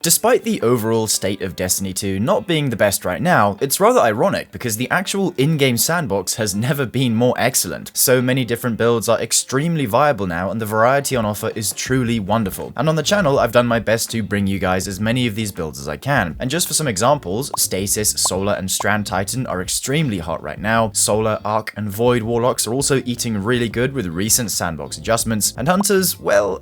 Despite the overall state of Destiny 2 not being the best right now, it's rather ironic because the actual in-game sandbox has never been more excellent. So many different builds are extremely viable now, and the variety on offer is truly wonderful. And on the channel, I've done my best to bring you guys as many of these builds as I can. And just for some examples, Stasis, Solar, and Strand Titan are extremely hot right now. Solar, Arc, and Void Warlocks are also eating really good with recent sandbox adjustments. And Hunters, well,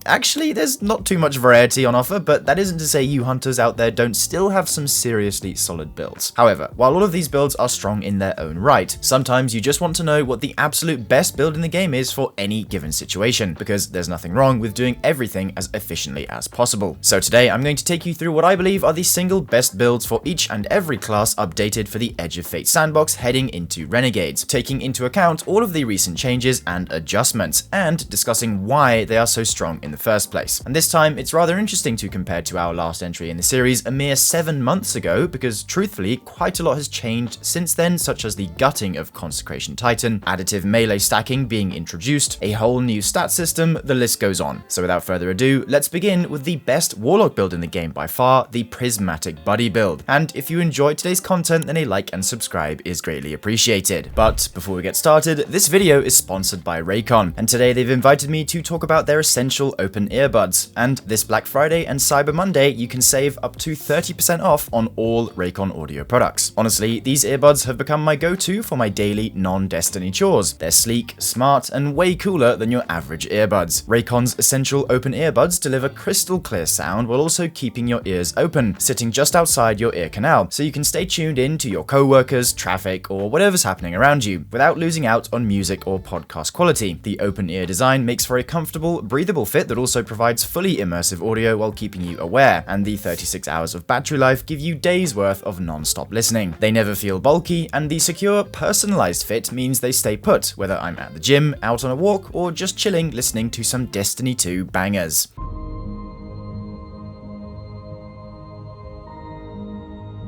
actually there's not too much variety on offer, but that isn't to say you hunters out there don't still have some seriously solid builds. However, while all of these builds are strong in their own right, sometimes you just want to know what the absolute best build in the game is for any given situation, because there's nothing wrong with doing everything as efficiently as possible. So today I'm going to take you through what I believe are the single best builds for each and every class updated for the Edge of Fate sandbox heading into Renegades, taking into account all of the recent changes and adjustments, and discussing why they are so strong in the first place. And this time it's rather interesting to compare to our last entry in the series a mere 7 months ago, because truthfully quite a lot has changed since then, such as the gutting of Consecration Titan, additive melee stacking being introduced, a whole new stat system, the list goes on. So without further ado, let's begin with the best Warlock build in the game by far, the Prismatic Buddy build. And if you enjoyed today's content, then a like and subscribe is greatly appreciated. But before we get started, this video is sponsored by Raycon, and today they've invited me to talk about their essential open earbuds. And this Black Friday and Cyber Monday, you can save up to 30% off on all Raycon audio products. Honestly, these earbuds have become my go-to for my daily non-Destiny chores. They're sleek, smart, and way cooler than your average earbuds. Raycon's essential open earbuds deliver crystal clear sound while also keeping your ears open, sitting just outside your ear canal, so you can stay tuned in to your co-workers, traffic, or whatever's happening around you, without losing out on music or podcast quality. The open ear design makes for a comfortable, breathable fit that also provides fully immersive audio while keeping you aware, and the 36 hours of battery life give you days worth of non-stop listening. They never feel bulky, and the secure, personalized fit means they stay put, whether I'm at the gym, out on a walk, or just chilling listening to some Destiny 2 bangers.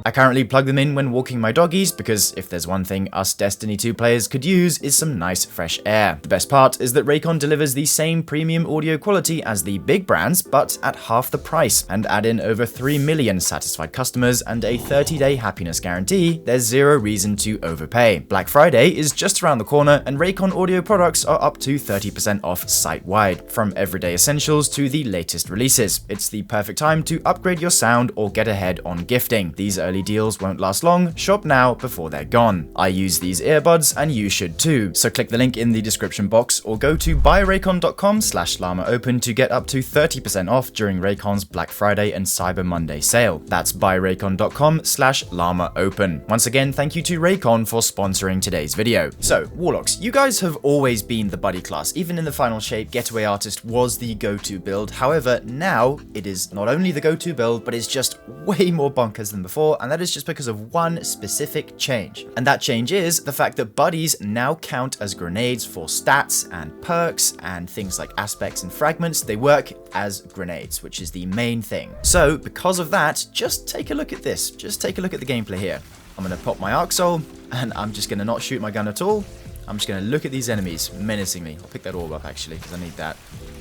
I currently plug them in when walking my doggies, because if there's one thing us Destiny 2 players could use is some nice fresh air. The best part is that Raycon delivers the same premium audio quality as the big brands, but at half the price, and add in over 3 million satisfied customers and a 30-day happiness guarantee, there's zero reason to overpay. Black Friday is just around the corner, and Raycon audio products are up to 30% off site-wide, from everyday essentials to the latest releases. It's the perfect time to upgrade your sound or get ahead on gifting. These early deals won't last long. Shop now before they're gone. I use these earbuds and you should too. So click the link in the description box or go to buyraycon.com/llamaopen to get up to 30% off during Raycon's Black Friday and Cyber Monday sale. That's buyraycon.com/llamaopen. Once again, thank you to Raycon for sponsoring today's video. So, Warlocks, you guys have always been the buddy class. Even in the final shape, Getaway Artist was the go-to build. However, now it is not only the go-to build, but it's just way more bonkers than before, and that is just because of one specific change. And that change is the fact that buddies now count as grenades for stats and perks and things like aspects and fragments. They work as grenades, which is the main thing. So because of that, just take a look at this. Just take a look at the gameplay here. I'm going to pop my Arc Soul, and I'm just going to not shoot my gun at all. I'm just going to look at these enemies menacingly. I'll pick that orb up actually, because I need that.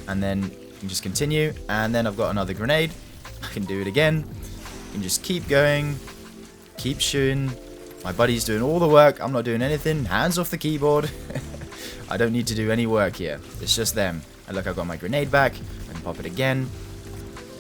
And then you can just continue, and then I've got another grenade. I can do it again. You can just keep going. Keep shooting. My buddy's doing all the work. I'm not doing anything. Hands off the keyboard. I don't need to do any work here. It's just them. And look, I've got my grenade back. I can pop it again.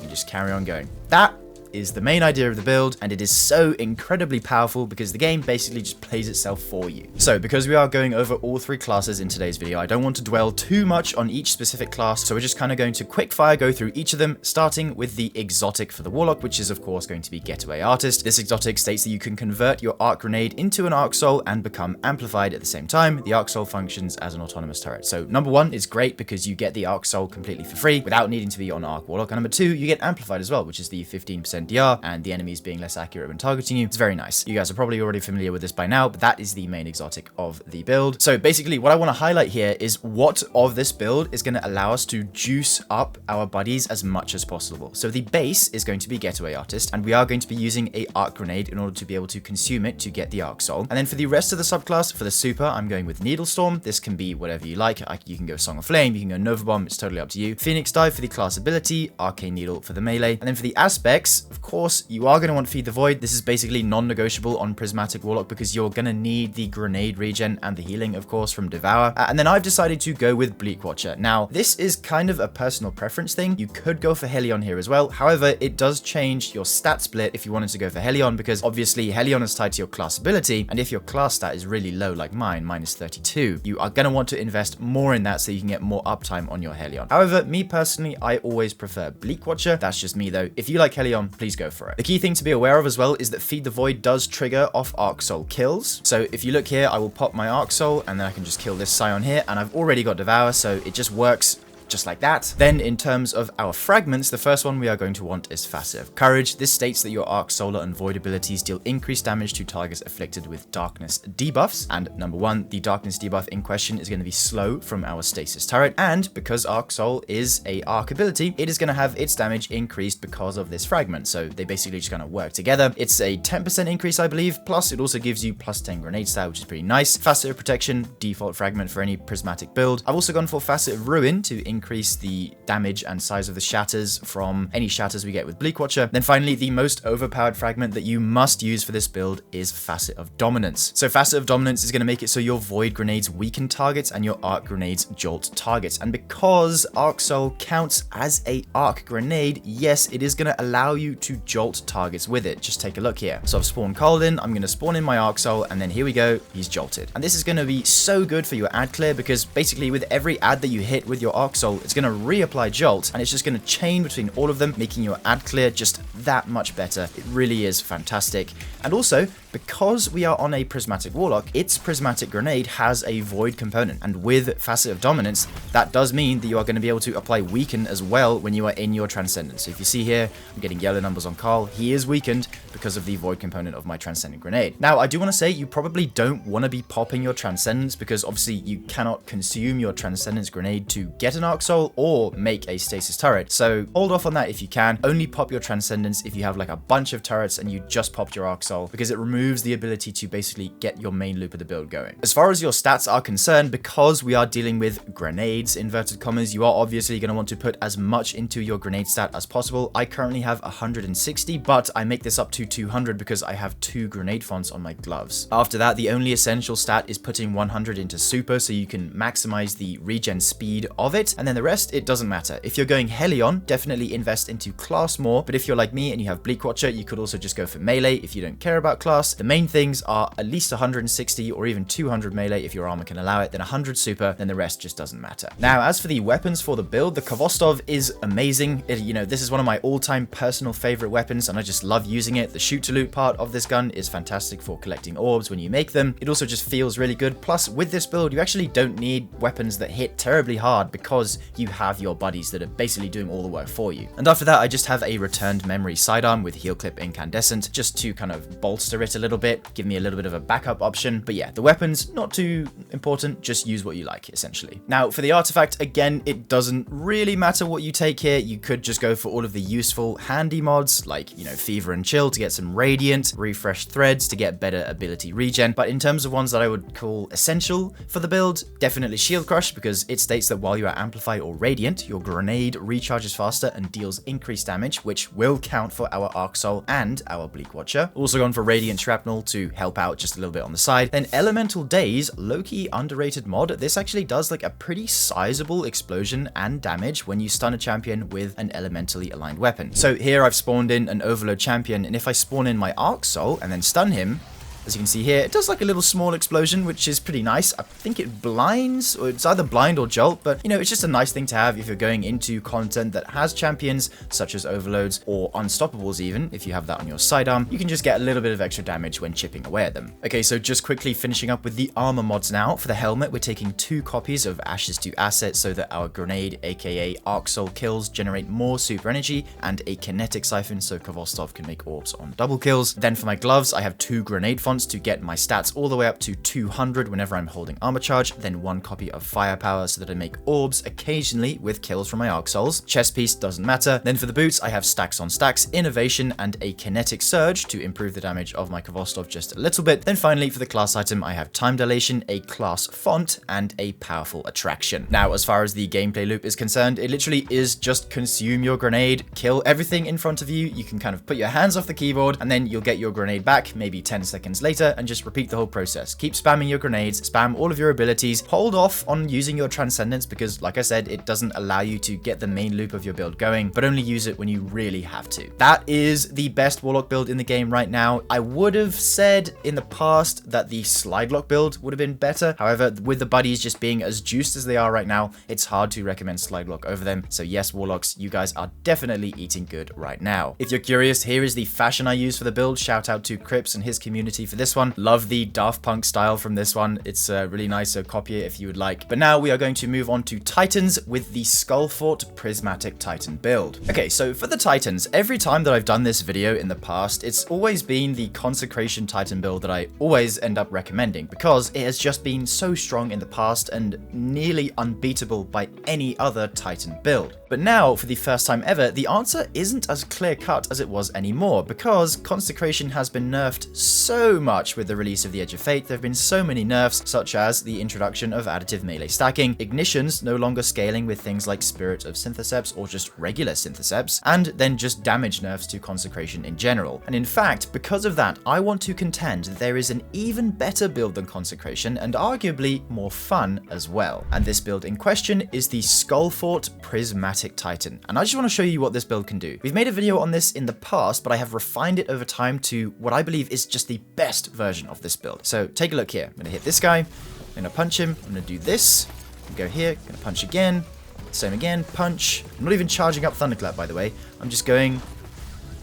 And just carry on going. That is the main idea of the build, and it is so incredibly powerful because the game basically just plays itself for you. So because we are going over all three classes in today's video, I don't want to dwell too much on each specific class, so we're just kind of going to quick fire go through each of them, starting with the exotic for the Warlock, which is of course going to be Getaway Artist. This exotic states that you can convert your Arc Grenade into an Arc Soul and become amplified at the same time. The Arc Soul functions as an autonomous turret. So number one is great because you get the Arc Soul completely for free without needing to be on Arc Warlock, and number two, you get amplified as well, which is the 15% NDR and the enemies being less accurate when targeting you. It's very nice. You guys are probably already familiar with this by now, but that is the main exotic of the build. So basically what I want to highlight here is what of this build is going to allow us to juice up our buddies as much as possible. So the base is going to be Getaway Artist, and we are going to be using a arc grenade in order to be able to consume it to get the arc soul. And then for the rest of the subclass, for the super, I'm going with Needle Storm. This can be whatever you like. You can go Song of Flame, you can go Nova Bomb, it's totally up to you. Phoenix Dive for the class ability, Arcane Needle for the melee. And then for the aspects, of course, you are going to want Feed the Void. This is basically non-negotiable on Prismatic Warlock because you're going to need the grenade regen and the healing, of course, from Devour. And then I've decided to go with Bleak Watcher. Now, this is kind of a personal preference thing. You could go for Helion here as well. However, it does change your stat split if you wanted to go for Helion, because obviously Helion is tied to your class ability. And if your class stat is really low, like mine, minus 32, you are going to want to invest more in that so you can get more uptime on your Helion. However, me personally, I always prefer Bleak Watcher. That's just me though. If you like Helion, please go for it. The key thing to be aware of as well is that Feed the Void does trigger off Arc Soul kills. So if you look here, I will pop my Arc Soul and then I can just kill this Scion here, and I've already got Devour, so it just works just like that. Then in terms of our fragments, the first one we are going to want is Facet of Courage. This states that your Arc Solar and Void abilities deal increased damage to targets afflicted with darkness debuffs. And number one, the darkness debuff in question is going to be slow from our stasis turret. And because Arc Soul is a arc ability, it is going to have its damage increased because of this fragment. So they basically just kind of work together. It's a 10% increase, I believe. Plus it also gives you plus 10 grenade stat, which is pretty nice. Facet of Protection, default fragment for any prismatic build. I've also gone for Facet of Ruin to increase the damage and size of the shatters from any shatters we get with Bleak Watcher. Then finally, the most overpowered fragment that you must use for this build is Facet of Dominance. So Facet of Dominance is going to make it so your Void grenades weaken targets and your Arc grenades jolt targets. And because Arc Soul counts as a arc grenade, yes, it is going to allow you to jolt targets with it. Just take a look here. So I've spawned Kaladin, I'm going to spawn in my Arc Soul, and then here we go, he's jolted. And this is going to be so good for your ad clear, because basically with every ad that you hit with your Arc Soul, it's going to reapply jolt, and it's just going to chain between all of them, making your ad clear just that much better. It really is fantastic. And also, because we are on a Prismatic Warlock, its Prismatic Grenade has a Void component, and with Facet of Dominance, that does mean that you are going to be able to apply Weaken as well when you are in your Transcendence. So if you see here, I'm getting yellow numbers on Carl. He is weakened because of the Void component of my Transcendent Grenade. Now, I do want to say you probably don't want to be popping your Transcendence, because obviously you cannot consume your Transcendence Grenade to get an Arc Soul or make a Stasis Turret. So hold off on that if you can. Only pop your Transcendence if you have like a bunch of turrets and you just popped your Arc Soul, because it removes the ability to basically get your main loop of the build going. As far as your stats are concerned, because we are dealing with grenades, inverted commas, you are obviously going to want to put as much into your grenade stat as possible. I currently have 160, but I make this up to 200 because I have 2 grenade fonts on my gloves. After that, the only essential stat is putting 100 into super so you can maximize the regen speed of it, and then the rest, it doesn't matter. If you're going Helion, definitely invest into class more, but if you're like me and you have Bleak Watcher, you could also just go for melee if you don't care about class. The main things are at least 160 or even 200 melee if your armor can allow it, then 100 super, then the rest just doesn't matter. Now, as for the weapons for the build, the Khvostov is amazing. This is one of my all-time personal favorite weapons, and I just love using it. The shoot to loot part of this gun is fantastic for collecting orbs when you make them. It also just feels really good. Plus, with this build, you actually don't need weapons that hit terribly hard because you have your buddies that are basically doing all the work for you. And after that, I just have a returned memory sidearm with Heal Clip Incandescent, just to kind of bolster it a little bit, give me a little bit of a backup option. But yeah, the weapons, not too important, just use what you like, essentially. Now, for the artifact, again, it doesn't really matter what you take here. You could just go for all of the useful handy mods, like, you know, Fever and Chill to get some Radiant, Refresh Threads to get better ability regen. But in terms of ones that I would call essential for the build, definitely Shield Crush, because it states that while you are Amplified or Radiant, your grenade recharges faster and deals increased damage, which will count for our Arc Soul and our Bleak Watcher. Also gone for Radiant Shrapnel to help out just a little bit on the side. Then Elemental Daze, low-key underrated mod. This actually does like a pretty sizable explosion and damage when you stun a champion with an elementally aligned weapon. So here I've spawned in an Overload champion, and if I spawn in my Arc Soul and then stun him, As you can see here, it does like a little small explosion, which is pretty nice. I think it blinds, or it's either blind or jolt, but you know, it's just a nice thing to have if you're going into content that has champions such as overloads or unstoppables. Even if you have that on your sidearm, you can just get a little bit of extra damage when chipping away at them. Okay, so just quickly finishing up with the armor mods now. For the helmet, we're taking 2 copies of Ashes to Asset so that our grenade, aka Arc Soul kills, generate more super energy, and a kinetic siphon so Kvostov can make orbs on double kills. Then for my gloves, I have 2 grenade fonts to get my stats all the way up to 200 whenever I'm holding armor charge, then 1 copy of firepower so that I make orbs occasionally with kills from my Arc Souls. Chest piece doesn't matter. Then for the boots, I have stacks on stacks, innovation, and a kinetic surge to improve the damage of my Kvostov just a little bit. Then finally for the class item, I have time dilation, a class font, and a powerful attraction. Now, as far as the gameplay loop is concerned, it literally is just consume your grenade, kill everything in front of you. You can kind of put your hands off the keyboard and then you'll get your grenade back maybe 10 seconds later, and just repeat the whole process. Keep spamming your grenades, spam all of your abilities, hold off on using your transcendence because like I said, it doesn't allow you to get the main loop of your build going, but only use it when you really have to. That is the best Warlock build in the game right now. I would have said in the past that the slide lock build would have been better. However, with the buddies just being as juiced as they are right now, it's hard to recommend slide lock over them. So yes, Warlocks, you guys are definitely eating good right now. If you're curious, here is the fashion I use for the build. Shout out to Crips and his community for this one. Love the Daft Punk style from this one. It's really nice, so copy it if you would like. But now we are going to move on to Titans with the Skullfort Prismatic Titan build. Okay, so for the Titans, every time that I've done this video in the past, it's always been the Consecration Titan build that I always end up recommending because it has just been so strong in the past and nearly unbeatable by any other Titan build. But now, for the first time ever, the answer isn't as clear-cut as it was anymore because Consecration has been nerfed so much with the release of the Edge of Fate. There have been so many nerfs, such as the introduction of additive melee stacking, ignitions no longer scaling with things like Spirit of Syntheseps or just regular Syntheseps, and then just damage nerfs to Consecration in general. And in fact, because of that, I want to contend that there is an even better build than Consecration and arguably more fun as well. And this build in question is the Skullfort Prismatic Titan. And I just want to show you what this build can do. We've made a video on this in the past, but I have refined it over time to what I believe is just the best version of this build. So take a look here. I'm going to hit this guy. I'm going to punch him. I'm going to do this. Go here. I'm going to punch again. Same again. Punch. I'm not even charging up Thunderclap, by the way. I'm just going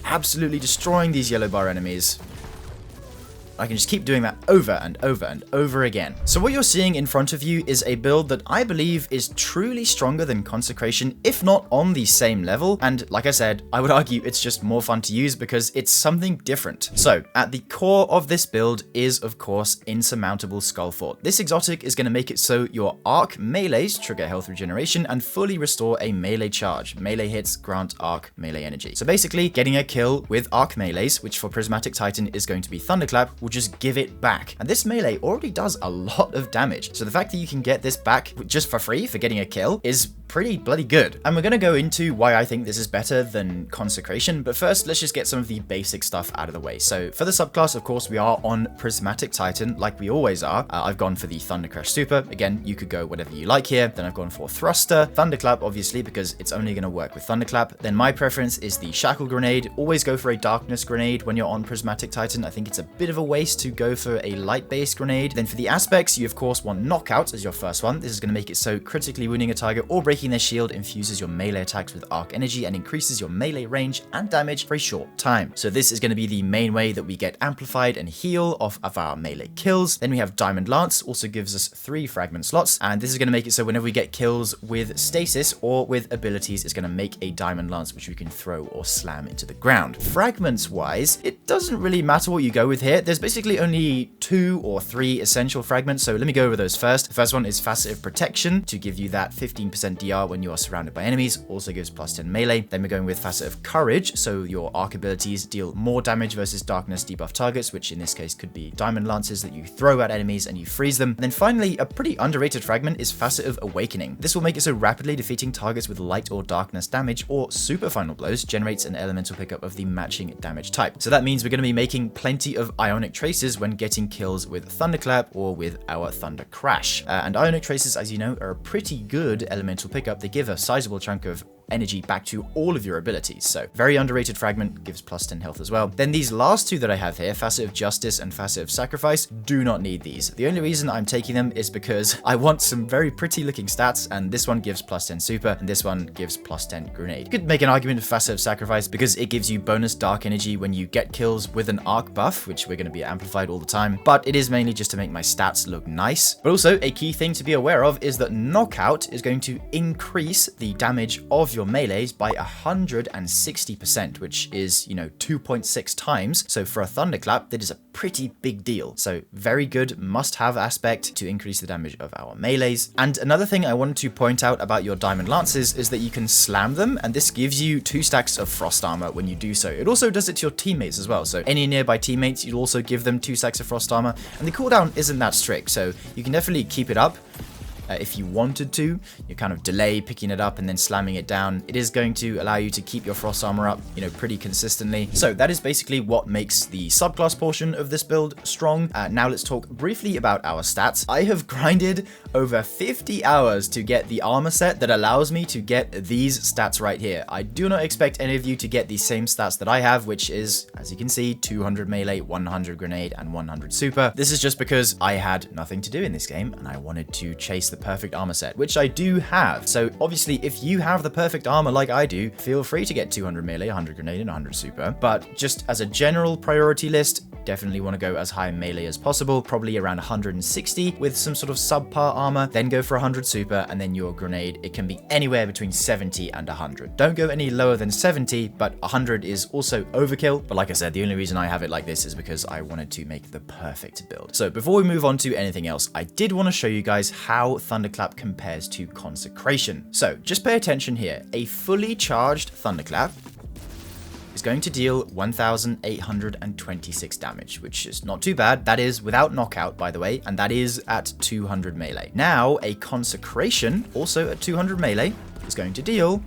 absolutely destroying these yellow bar enemies. I can just keep doing that over and over and over again. So what you're seeing in front of you is a build that I believe is truly stronger than Consecration, if not on the same level. And like I said, I would argue it's just more fun to use because it's something different. So at the core of this build is, of course, Insurmountable Skullfort. This exotic is going to make it so your arc melees trigger health regeneration and fully restore a melee charge. Melee hits grant arc melee energy. So basically, getting a kill with arc melees, which for Prismatic Titan is going to be Thunderclap, will just give it back. And this melee already does a lot of damage. So the fact that you can get this back just for free for getting a kill is pretty bloody good. And we're going to go into why I think this is better than Consecration, but first let's just get some of the basic stuff out of the way. So for the subclass, of course, we are on Prismatic Titan like we always are. I've gone for the Thunder Crash Super. Again, you could go whatever you like here. Then I've gone for Thruster, Thunderclap, obviously, because it's only going to work with Thunderclap. Then my preference is the Shackle Grenade. Always go for a Darkness Grenade when you're on Prismatic Titan. I think it's a bit of a waste to go for a light-based grenade. Then for the aspects, you of course want Knockout as your first one. This is going to make it so critically wounding a target or breaking their shield infuses your melee attacks with arc energy and increases your melee range and damage for a short time. So this is going to be the main way that we get amplified and heal off of our melee kills. Then we have Diamond Lance, also gives us 3 fragment slots, and this is going to make it so whenever we get kills with stasis or with abilities, it's going to make a Diamond Lance which we can throw or slam into the ground. Fragments wise, it doesn't really matter what you go with here. There's basically only 2 or 3 essential fragments, so let me go over those first. The first one is Facetive Protection to give you that 15% DR when you are surrounded by enemies, also gives +10 melee. Then we're going with Facetive Courage, so your arc abilities deal more damage versus darkness debuff targets, which in this case could be Diamond Lances that you throw at enemies and you freeze them. And then finally, a pretty underrated fragment is Facetive Awakening. This will make it so rapidly defeating targets with light or darkness damage or super final blows generates an elemental pickup of the matching damage type. So that means we're going to be making plenty of Ionic Traces when getting kills with Thunderclap or with our Thunder Crash. And Ionic Traces, as you know, are a pretty good elemental pickup. They give a sizable chunk of energy back to all of your abilities. So very underrated fragment, gives plus 10 health as well. Then these last two that I have here, Facet of Justice and Facet of Sacrifice, do not need these. The only reason I'm taking them is because I want some very pretty looking stats, and this one gives plus 10 super, and this one gives plus 10 grenade. You could make an argument for Facet of Sacrifice because it gives you bonus dark energy when you get kills with an arc buff, which we're going to be amplified all the time, but it is mainly just to make my stats look nice. But also a key thing to be aware of is that knockout is going to increase the damage of your melees by 160%, which is, 2.6 times. So for a thunderclap, that is a pretty big deal. So very good must-have aspect to increase the damage of our melees. And another thing I wanted to point out about your diamond lances is that you can slam them, and this gives you 2 stacks of frost armor when you do so. It also does it to your teammates as well. So any nearby teammates, you'll also give them 2 stacks of frost armor, and the cooldown isn't that strict, so you can definitely keep it up. If you wanted to, you kind of delay picking it up and then slamming it down. It is going to allow you to keep your frost armor up, pretty consistently. So that is basically what makes the subclass portion of this build strong. Now let's talk briefly about our stats. I have grinded over 50 hours to get the armor set that allows me to get these stats right here. I do not expect any of you to get the same stats that I have, which is, as you can see, 200 melee, 100 grenade, and 100 super. This is just because I had nothing to do in this game and I wanted to chase the perfect armor set, which I do have. So obviously, if you have the perfect armor like I do, feel free to get 200 melee, 100 grenade, and 100 super. But just as a general priority list, definitely want to go as high melee as possible, probably around 160 with some sort of subpar armor, then go for 100 super, and then your grenade, it can be anywhere between 70 and 100. Don't go any lower than 70, but 100 is also overkill. But like I said, the only reason I have it like this is because I wanted to make the perfect build. So before we move on to anything else, I did want to show you guys how Thunderclap compares to Consecration. So just pay attention here. A fully charged Thunderclap is going to deal 1,826 damage, which is not too bad. That is without knockout, by the way, and that is at 200 melee. Now, a Consecration, also at 200 melee, is going to deal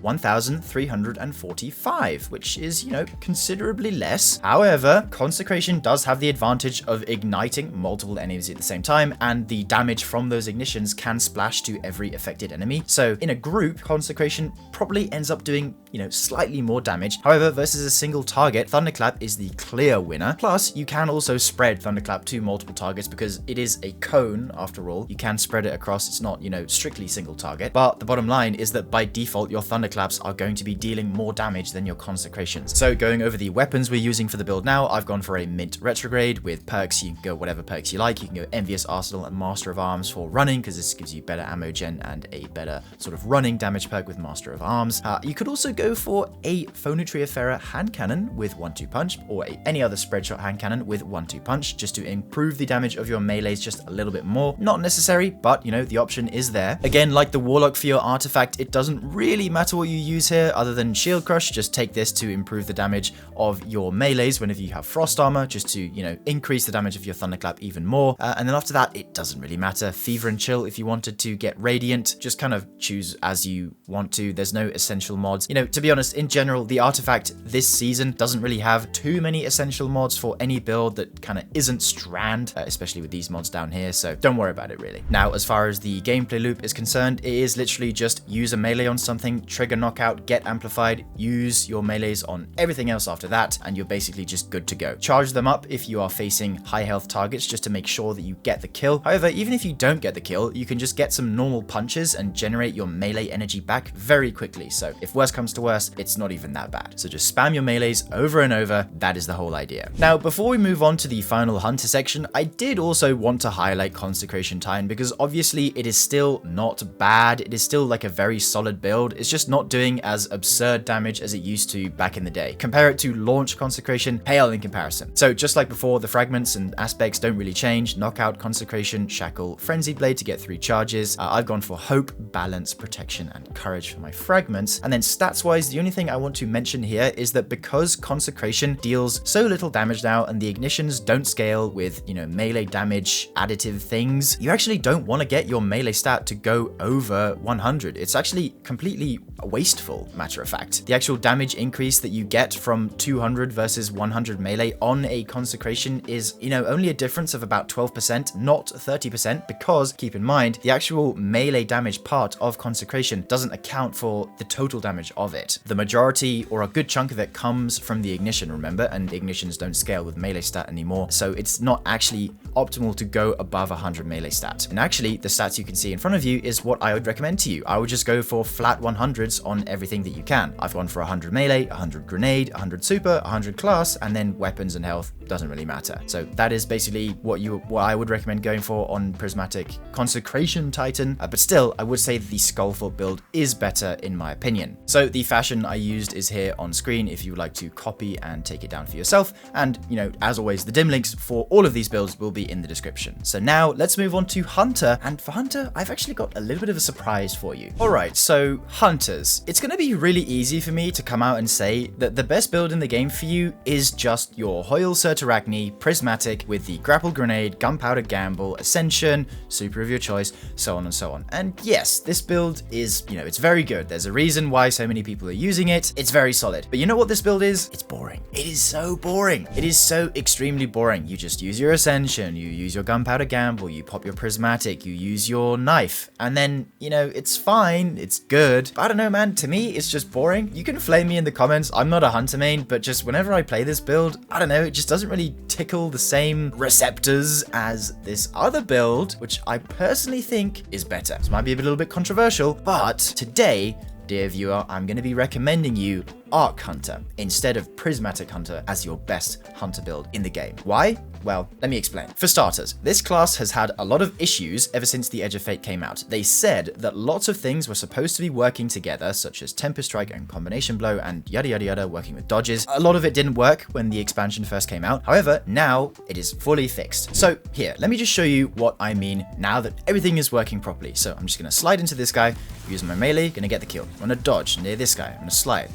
1,345, which is, considerably less. However, Consecration does have the advantage of igniting multiple enemies at the same time, and the damage from those ignitions can splash to every affected enemy. So in a group, Consecration probably ends up doing, slightly more damage. However, versus a single target, Thunderclap is the clear winner. Plus, you can also spread Thunderclap to multiple targets because it is a cone, after all. You can spread it across. It's not, strictly single target. But the bottom line is that by default, your Thunderclaps are going to be dealing more damage than your Consecrations. So going over the weapons we're using for the build now, I've gone for a Mint Retrograde with perks. You can go whatever perks you like. You can go Envious Arsenal and Master of Arms for running, because this gives you better ammo gen and a better sort of running damage perk with Master of Arms. You could also go for a Phonotriaphera hand cannon with 1-2 punch, or any other spread shot hand cannon with 1-2 punch, just to improve the damage of your melees just a little bit more. Not necessary, but the option is there. Again, like the Warlock for your artifact, it doesn't really matter what you use here other than Shield Crush. Just take this to improve the damage of your melees whenever you have frost armor, just to increase the damage of your Thunderclap even more. And then after that, it doesn't really matter. Fever and Chill if you wanted to get Radiant, just kind of choose as you want to. There's no essential mods. To be honest, in general, the artifact this season doesn't really have too many essential mods for any build that kind of isn't Strand, especially with these mods down here, so don't worry about it really. Now, as far as the gameplay loop is concerned, it is literally just use a melee on something, trigger knockout, get amplified, use your melees on everything else after that, and you're basically just good to go. Charge them up if you are facing high health targets just to make sure that you get the kill. However, even if you don't get the kill, you can just get some normal punches and generate your melee energy back very quickly. So if worse comes to worse, it's not even that bad. So just spam your melees over and over. That is the whole idea. Now, before we move on to the final hunter section, I did also want to highlight Consecration Titan, because obviously it is still not bad. It is still like a very solid build. It's just not doing as absurd damage as it used to back in the day. Compare it to launch Consecration, pale in comparison. So just like before, the fragments and aspects don't really change. Knockout, Consecration, Shackle, Frenzy Blade to get 3 charges. I've gone for Hope, Balance, Protection, and Courage for my fragments. And then stats wise, the only thing I want to mention here is that because Consecration deals so little damage now and the ignitions don't scale with, melee damage additive things, you actually don't want to get your melee stat to go over 100. It's actually completely wasteful, matter of fact. The actual damage increase that you get from 200 versus 100 melee on a Consecration is, only a difference of about 12%, not 30%, because keep in mind, the actual melee damage part of Consecration doesn't account for the total damage of it. The majority or a good chunk of it comes from the ignition, remember, and ignitions don't scale with melee stat anymore, so it's not actually optimal to go above 100 melee stat. And actually, the stats you can see in front of you is what I would recommend to you. I would just go for flat 100s on everything that you can. I've gone for 100 melee, 100 grenade, 100 super, 100 class, and then weapons and health doesn't really matter. So that is basically what I would recommend going for on Prismatic Consecration Titan, but still, I would say that the Skullfoot build is better in my opinion. So the fashion I used is here on screen if you would like to copy and take it down for yourself, and as always, the dim links for all of these builds will be in the description. So now let's move on to Hunter, and for Hunter, I've actually got a little bit of a surprise for you. Alright, so Hunters, it's going to be really easy for me to come out and say that the best build in the game for you is just your Hoyle Certarachne Prismatic with the Grapple Grenade, Gunpowder Gamble, Ascension, Super of your choice, so on and so on. And yes, this build is, it's very good. There's a reason why so many people are using it. It's very solid. But you know what this build is? It's boring. It is so boring. It is so extremely boring. You just use your Ascension, you use your Gunpowder Gamble, you pop your Prismatic, you use your knife, and then, it's fine, it's good. But I don't know, man, to me, it's just boring. You can flame me in the comments. I'm not a Hunter main, but just whenever I play this build, I don't know, it just doesn't really tickle the same receptors as this other build, which I personally think is better. This might be a little bit controversial, but today, dear viewer, I'm going to be recommending you Arc Hunter instead of Prismatic Hunter as your best Hunter build in the game. Why? Well, let me explain. For starters, this class has had a lot of issues ever since the Edge of Fate came out. They said that lots of things were supposed to be working together, such as Tempest Strike and Combination Blow and yada yada yada, working with dodges. A lot of it didn't work when the expansion first came out. However, now it is fully fixed. So here, let me just show you what I mean now that everything is working properly. So I'm just going to slide into this guy, using my melee, going to get the kill. I'm going to dodge near this guy. I'm going to slide.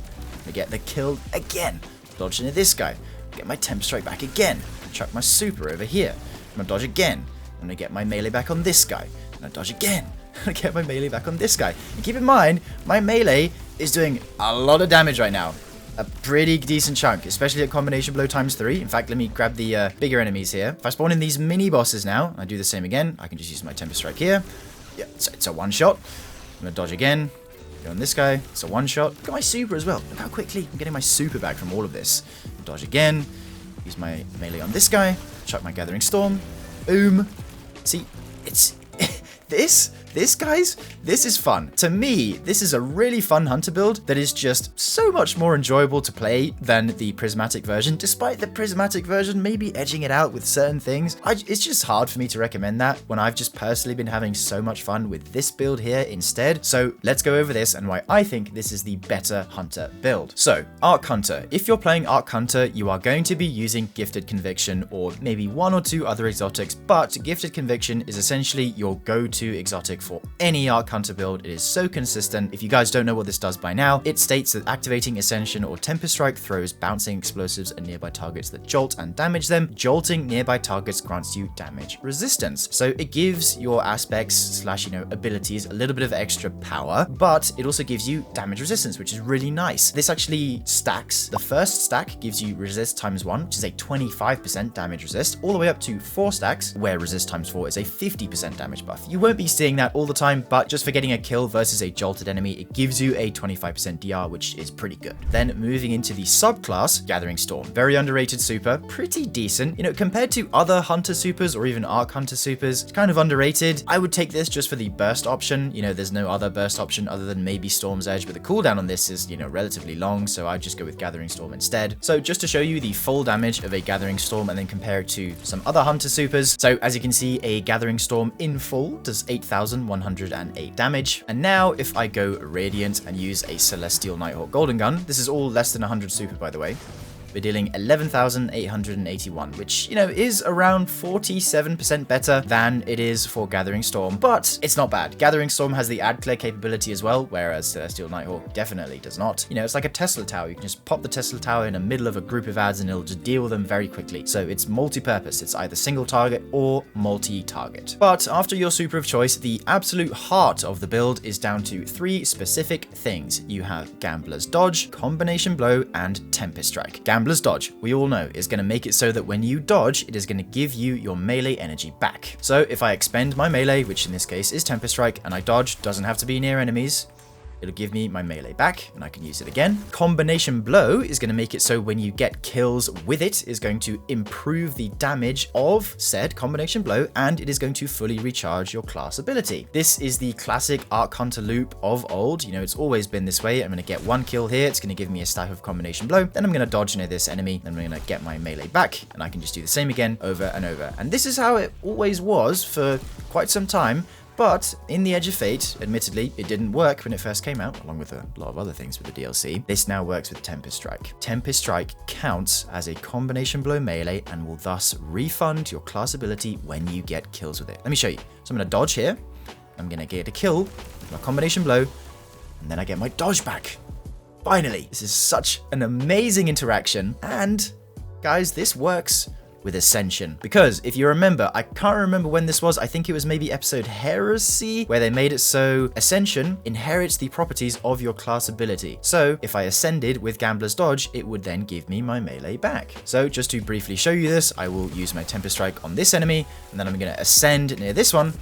To get the kill again. Dodge into this guy. Get my Temp Strike back again. Chuck my super over here. I'm gonna dodge again. I'm gonna get my melee back on this guy. I'm gonna dodge again. I'm gonna get my melee back on this guy. And keep in mind, my melee is doing a lot of damage right now. A pretty decent chunk, especially at Combination Blow ×3. In fact, let me grab the bigger enemies here. If I spawn in these mini bosses now, I do the same again. I can just use my Tempest Strike here. Yeah, it's a one shot. I'm gonna dodge again. Go on this guy, it's a one shot. Got my super as well. Look how quickly I'm getting my super back from all of this. Dodge again. Use my melee on this guy. Chuck my Gathering Storm. Boom. See, it's this guys, this is fun. To me, this is a really fun Hunter build that is just so much more enjoyable to play than the Prismatic version, despite the Prismatic version maybe edging it out with certain things. It's just hard for me to recommend that when I've just personally been having so much fun with this build here instead. So let's go over this and why I think this is the better Hunter build. So, Arc Hunter. If you're playing Arc Hunter, you are going to be using Gifted Conviction or maybe one or two other exotics, but Gifted Conviction is essentially your go-to exotic for any Arc Hunter build. It is so consistent. If you guys don't know what this does by now, it states that activating Ascension or Tempest Strike throws bouncing explosives at nearby targets that jolt and damage them. Jolting nearby targets grants you damage resistance. So it gives your aspects slash, abilities a little bit of extra power, but it also gives you damage resistance, which is really nice. This actually stacks. The first stack gives you resist ×1, which is a 25% damage resist, all the way up to 4 stacks, where resist ×4 is a 50% damage buff. You won't be seeing that all the time, but just for getting a kill versus a jolted enemy, it gives you a 25% DR, which is pretty good. Then moving into the subclass, Gathering Storm. Very underrated super, pretty decent. Compared to other Hunter supers or even Arc Hunter supers, it's kind of underrated. I would take this just for the burst option. There's no other burst option other than maybe Storm's Edge, but the cooldown on this is, relatively long, so I'd just go with Gathering Storm instead. So just to show you the full damage of a Gathering Storm and then compare it to some other Hunter supers. So as you can see, a Gathering Storm in full does 8,108 damage. And now if I go Radiant and use a Celestial Nighthawk Golden Gun, this is all less than 100 super by the way. we're dealing 11,881, which, you know, is around 47% better than it is for Gathering Storm, but it's not bad. Gathering Storm has the add clear capability as well, whereas Celestial Nighthawk definitely does not. You know, it's like a Tesla tower. You can just pop the Tesla tower in the middle of a group of ads and it'll just deal with them very quickly. So it's multi-purpose. It's either single target or multi-target. But after your super of choice, the absolute heart of the build is down to 3 specific things. You have Gambler's Dodge, Combination Blow, and Tempest Strike. Gambler's Dodge, we all know, is going to make it so that when you dodge, it is going to give you your melee energy back. So if I expend my melee, which in this case is Tempest Strike, and I dodge, doesn't have to be near enemies, it'll give me my melee back, and I can use it again. Combination Blow is going to make it so when you get kills with it, is going to improve the damage of said Combination Blow, and it is going to fully recharge your class ability. This is the classic Arc Hunter loop of old. You know, it's always been this way. I'm going to get 1 kill here. It's going to give me a stack of Combination Blow. Then I'm going to dodge near this enemy. Then I'm going to get my melee back, and I can just do the same again over and over. And this is how it always was for quite some time. But in the Edge of Fate, admittedly, it didn't work when it first came out, along with a lot of other things with the DLC. This now works with Tempest Strike. Tempest Strike counts as a Combination Blow melee and will thus refund your class ability when you get kills with it. Let me show you. So I'm going to dodge here. I'm going to get a kill with my Combination Blow, and then I get my dodge back. Finally, this is such an amazing interaction. And guys, this works with Ascension, because if you remember, I can't remember when this was, I think it was maybe episode Heresy, where they made it so Ascension inherits the properties of your class ability. So if I ascended with Gambler's Dodge, it would then give me my melee back. So just to briefly show you this, I will use my Tempest Strike on this enemy, and then I'm going to ascend near this one,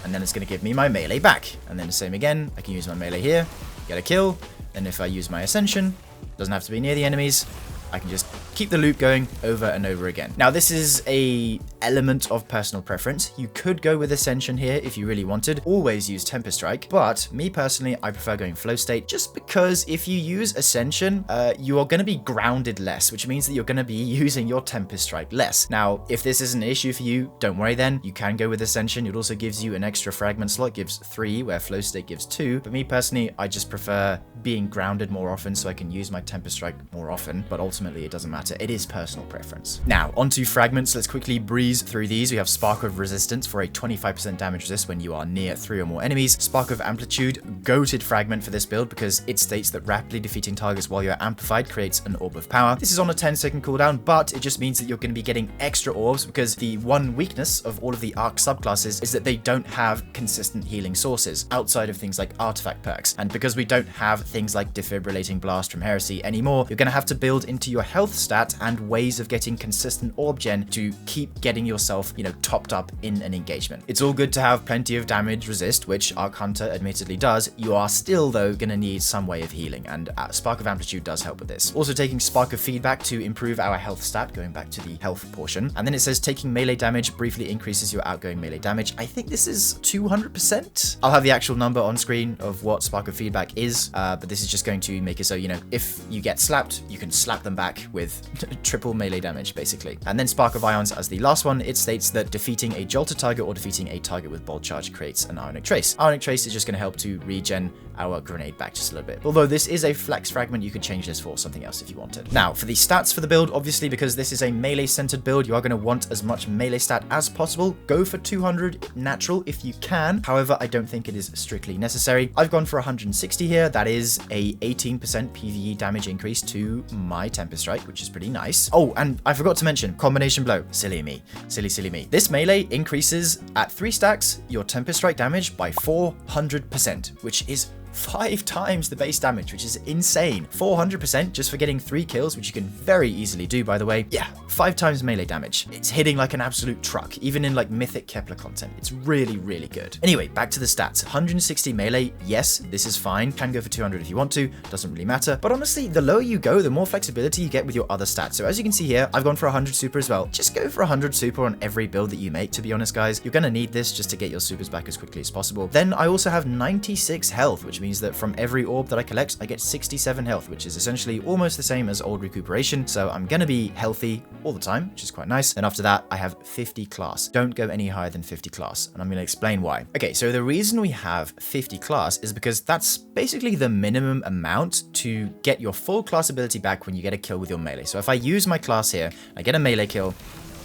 and then it's going to give me my melee back. And then the same again, I can use my melee here, get a kill, and if I use my Ascension, doesn't have to be near the enemies, I can just keep the loop going over and over again. Now, this is a element of personal preference. You could go with Ascension here if you really wanted. Always use Tempest Strike, but me personally, I prefer going Flow State, just because if you use Ascension, you are going to be grounded less, which means that you're going to be using your Tempest Strike less. Now, if this is an issue for you, don't worry then. You can go with Ascension. It also gives you an extra fragment slot, gives 3, where Flow State gives 2. But me personally, I just prefer being grounded more often so I can use my Tempest Strike more often, but ultimately it doesn't matter. It is personal preference. Now, onto fragments. Let's quickly breeze through these. We have Spark of Resistance for a 25% damage resist when you are near 3 or more enemies. Spark of Amplitude, goated fragment for this build because it states that rapidly defeating targets while you're amplified creates an orb of power. This is on a 10-second cooldown, but it just means that you're going to be getting extra orbs because the one weakness of all of the Arc subclasses is that they don't have consistent healing sources outside of things like artifact perks. And because we don't have things like Defibrillating Blast from Heresy anymore, you're going to have to build into your health stat and ways of getting consistent orb gen to keep getting yourself, you know, topped up in an engagement. It's all good to have plenty of damage resist, which Arc Hunter admittedly does. You are still, though, going to need some way of healing, and Spark of Amplitude does help with this. Also taking Spark of Feedback to improve our health stat, going back to the health portion. And then it says taking melee damage briefly increases your outgoing melee damage. I think this is 200%. I'll have the actual number on screen of what Spark of Feedback is, but this is just going to make it so, you know, if you get slapped, you can slap them back with triple melee damage, basically. And then Spark of Ions as the last one, it states that defeating a jolted target or defeating a target with Bolt Charge creates an Ionic Trace. Ionic Trace is just going to help to regen our grenade back just a little bit. Although this is a flex fragment, you could change this for something else if you wanted. Now, for the stats for the build, obviously, because this is a melee-centered build, you are going to want as much melee stat as possible. Go for 200 natural if you can. However, I don't think it is strictly necessary. I've gone for 160 here. That is a 18% PvE damage increase to my Tempest Strike, which is pretty nice. Oh, and I forgot to mention Combination Blow. Silly me. Silly me. This melee increases at 3 stacks your Tempest Strike damage by 400%, which is 5 times the base damage, which is insane. 400% just for getting 3 kills, which you can very easily do, by the way. Yeah, 5 times melee damage. It's hitting like an absolute truck, even in like mythic Kepler content. It's really, really good. Anyway, back to the stats. 160 melee, yes, this is fine. Can go for 200 if you want to, doesn't really matter. But honestly, the lower you go, the more flexibility you get with your other stats. So as you can see here, I've gone for 100 super as well. Just go for 100 super on every build that you make, to be honest, guys. You're gonna need this just to get your supers back as quickly as possible. Then I also have 96 health, which means that from every orb that I collect, I get 67 health, which is essentially almost the same as old recuperation. So I'm gonna be healthy all the time, which is quite nice. Then after that, I have 50 class. Don't go any higher than 50 class, and I'm going to explain why. Okay, so the reason we have 50 class is because that's basically the minimum amount to get your full class ability back when you get a kill with your melee. So if I use my class here, I get a melee kill,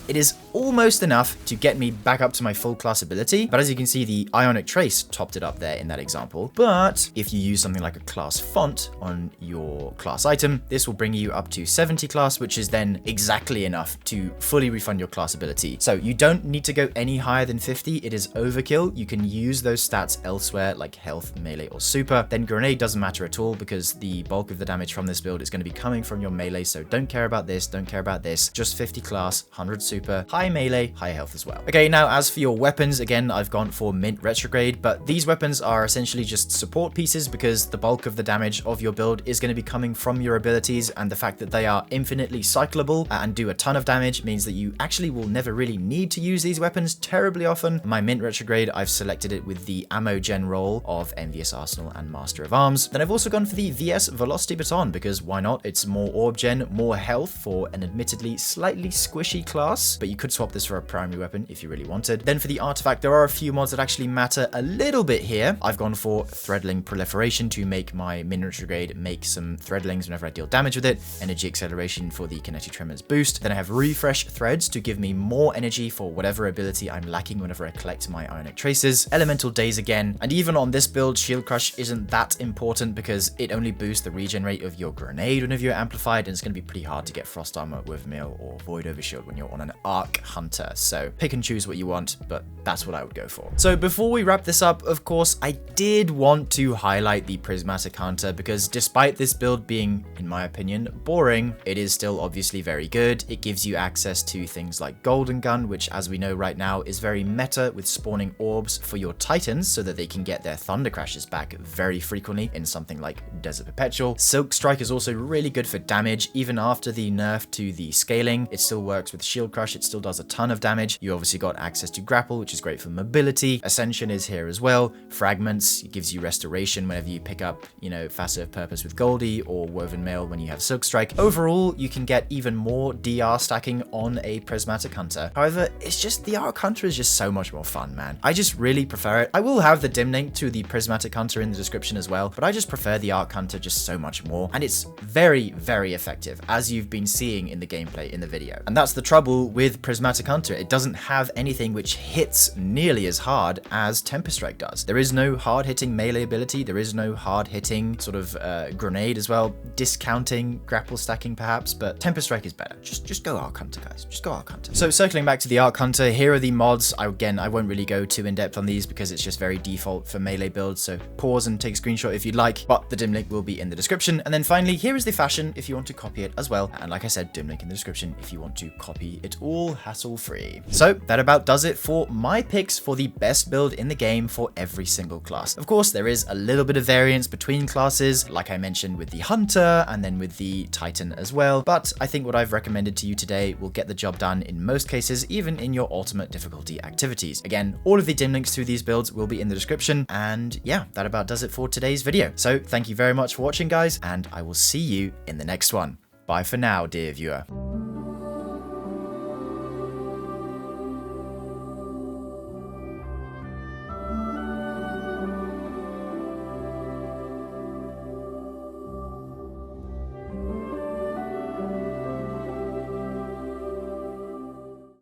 it is almost enough to get me back up to my full class ability. But as you can see, the Ionic Trace topped it up there in that example. But if you use something like a class font on your class item, this will bring you up to 70 class, which is then exactly enough to fully refund your class ability. So you don't need to go any higher than 50. It is overkill. You can use those stats elsewhere, like health, melee, or super. Then grenade doesn't matter at all because the bulk of the damage from this build is going to be coming from your melee. So don't care about this. Don't care about this. Just 50 class, 100 super, high melee, high health as well. Okay, now as for your weapons, again, I've gone for mint retrograde, but these weapons are essentially just support pieces because the bulk of the damage of your build is going to be coming from your abilities, and the fact that they are infinitely cyclable and do a ton of damage means that you actually will never really need to use these weapons terribly often. My mint retrograde, I've selected it with the ammo gen roll of Envious Arsenal and Master of Arms. Then I've also gone for the VS Velocity Baton because why not? It's more orb gen, more health for an admittedly slightly squishy class, but you could swap this for a primary weapon if you really wanted. Then for the artifact, there are a few mods that actually matter a little bit here. I've gone for Threadling Proliferation to make my mint retrograde make some threadlings whenever I deal damage with it. Energy Acceleration for the Kinetic Tremors boost. Then I have Refresh Threads to give me more energy for whatever ability I'm lacking whenever I collect my Ionic Traces. Elemental Daze again. And even on this build, Shield Crush isn't that important because it only boosts the regen rate of your grenade whenever you're amplified, and it's going to be pretty hard to get Frost Armor with Mail or Void Overshield when you're on an Arc Hunter. So pick and choose what you want, but that's what I would go for. So before we wrap this up, of course, I did want to highlight the Prismatic Hunter because despite this build being, in my opinion, boring, it is still obviously very good. It gives you access to things like Golden Gun, which as we know right now is very meta with spawning orbs for your Titans so that they can get their Thunder Crashes back very frequently in something like Desert Perpetual. Silk Strike is also really good for damage. Even after the nerf to the scaling, it still works with Shield Crush. It still does a ton of damage. You obviously got access to Grapple, which is great for mobility. Ascension is here as well. Fragments, it gives you restoration whenever you pick up, you know, Facet of Purpose with Goldie or Woven Mail when you have Silk Strike. Overall, you can get even more DR stacking on a Prismatic Hunter. However, it's just the Arc Hunter is just so much more fun, man. I just really prefer it. I will have the dim link to the Prismatic Hunter in the description as well, but I just prefer the Arc Hunter just so much more, and it's very, very effective, as you've been seeing in the gameplay in the video. And that's the trouble with Prismatic Hunter. It doesn't have anything which hits nearly as hard as Tempest Strike does. There is no hard-hitting melee ability. There is no hard-hitting sort of grenade as well, discounting grapple stacking perhaps, but Tempest Strike is better. Just go Arc Hunter, guys. Just go Arc Hunter. So circling back to the Arc Hunter, here are the mods. I won't really go too in-depth on these because it's just very default for melee builds, so pause and take a screenshot if you'd like, but the dim link will be in the description. And then finally, here is the fashion if you want to copy it as well. And like I said, dim link in the description if you want to copy it all hassle-free. So that about does it for my picks for the best build in the game for every single class. Of course, there is a little bit of variance between classes, like I mentioned with the Hunter and then with the Titan as well, but I think what I've recommended to you today will get the job done in most cases, even in your ultimate difficulty activities. Again, all of the dim links to these builds will be in the description, and yeah, that about does it for today's video. So thank you very much for watching, guys, and I will see you in the next one. Bye for now, dear viewer.